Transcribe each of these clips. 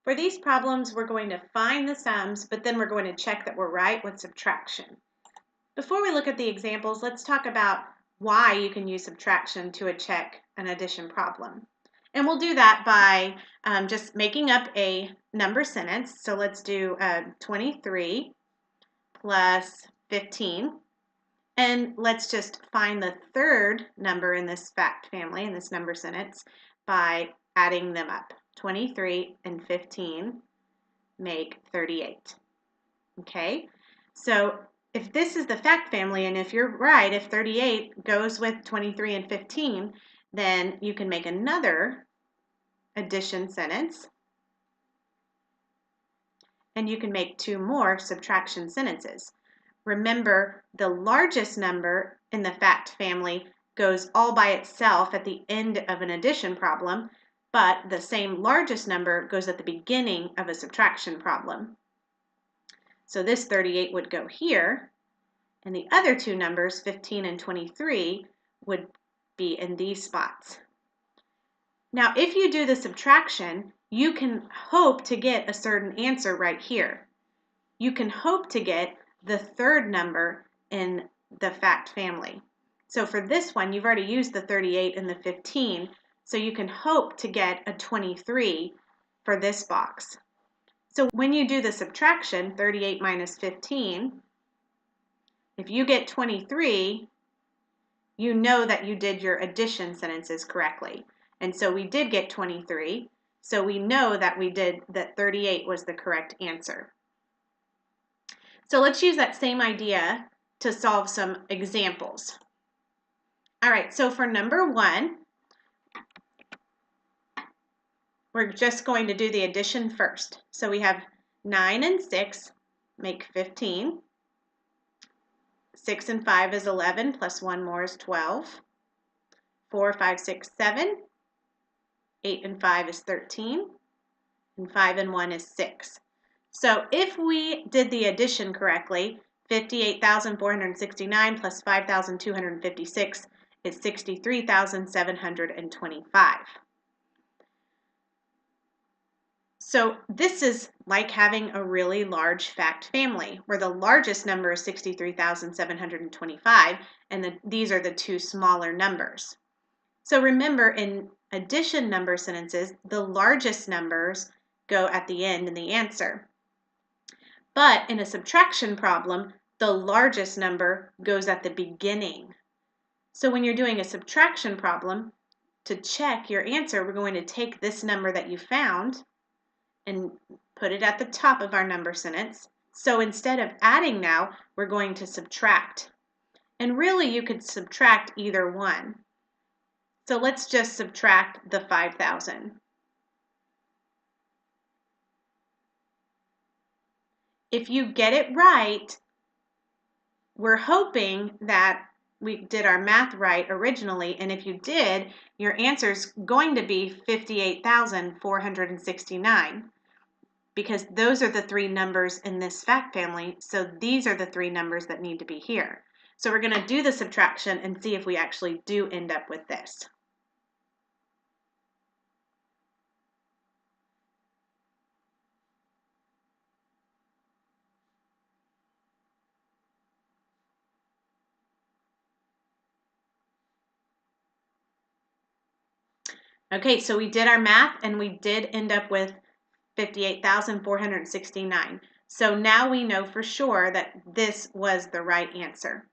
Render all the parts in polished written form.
For these problems, we're going to find the sums, but then we're going to check that we're right with subtraction. Before we look at the examples, let's talk about why you can use subtraction to check an addition problem. And we'll do that by just making up a number sentence. So let's do 23 plus 15. And let's just find the third number in this fact family, in this number sentence, by adding them up. 23 and 15 make 38. Okay, so if this is the fact family, and if you're right, if 38 goes with 23 and 15, then you can make another addition sentence, and you can make two more subtraction sentences. Remember, the largest number in the fact family goes all by itself at the end of an addition problem, but the same largest number goes at the beginning of a subtraction problem. So this 38 would go here, and the other two numbers, 15 and 23, would be in these spots. Now, if you do the subtraction, you can hope to get a certain answer right here. You can hope to get the third number in the fact family. So for this one, you've already used the 38 and the 15, so you can hope to get a 23 for this box. So when you do the subtraction, 38 minus 15, if you get 23, you know that you did your addition sentences correctly. And so we did get 23, so we know that that 38 was the correct answer. So let's use that same idea to solve some examples. All right, so for number 1, we're just going to do the addition first. So we have 9 and 6 make 15. 6 and 5 is 11, plus 1 more is 12. 4, 5, 6, 7. 8 and 5 is 13. And 5 and 1 is 6. So if we did the addition correctly, 58,469 plus 5,256 is 63,725. So this is like having a really large fact family, where the largest number is 63,725, and these are the two smaller numbers. So remember, in addition number sentences, the largest numbers go at the end in the answer. But in a subtraction problem, the largest number goes at the beginning. So when you're doing a subtraction problem, to check your answer, we're going to take this number that you found and put it at the top of our number sentence. So instead of adding now, we're going to subtract. And really, you could subtract either one. So let's just subtract the 5,000. If you get it right, we're hoping that we did our math right originally, and if you did, your answer is going to be 58,469, because those are the three numbers in this fact family, so these are the three numbers that need to be here. So we're going to do the subtraction and see if we actually do end up with this. Okay, so we did our math and we did end up with 58,469. So now we know for sure that this was the right answer.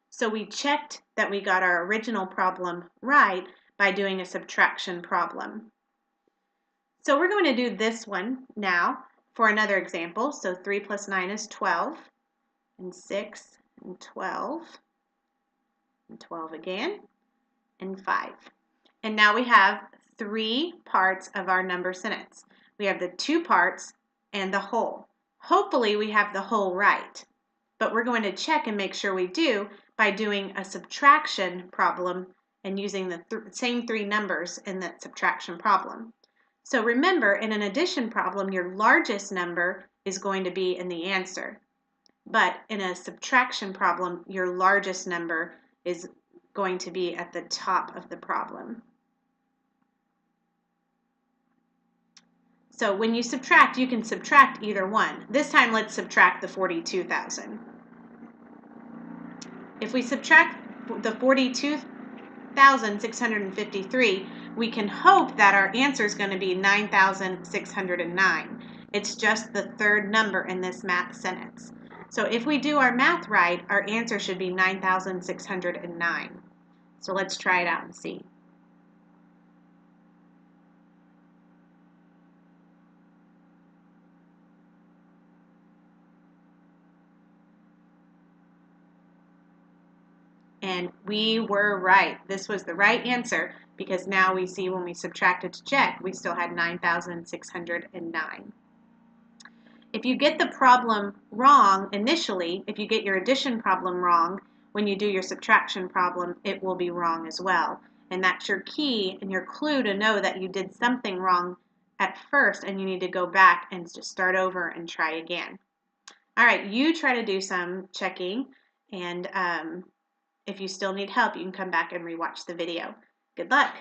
So we checked that we got our original problem right by doing a subtraction problem. So we're going to do this one now for another example. So 3 plus 9 is 12, and 6 and 12, and 12 again, and 5. And now we have three parts of our number sentence. We have the two parts and the whole. Hopefully we have the whole right, but we're going to check and make sure we do by doing a subtraction problem and using the same three numbers in that subtraction problem. So remember, in an addition problem, your largest number is going to be in the answer. But in a subtraction problem, your largest number is going to be at the top of the problem. So when you subtract, you can subtract either one. This time, let's subtract the 42,000. If we subtract the 42,653, we can hope that our answer is going to be 9,609. It's just the third number in this math sentence. So if we do our math right, our answer should be 9,609. So let's try it out and see. And we were right. This was the right answer because now we see when we subtracted to check, we still had 9,609. If you get the problem wrong initially, if you get your addition problem wrong, when you do your subtraction problem, it will be wrong as well. And that's your key and your clue to know that you did something wrong at first and you need to go back and just start over and try again. All right, you try to do some checking, and if you still need help, you can come back and rewatch the video. Good luck.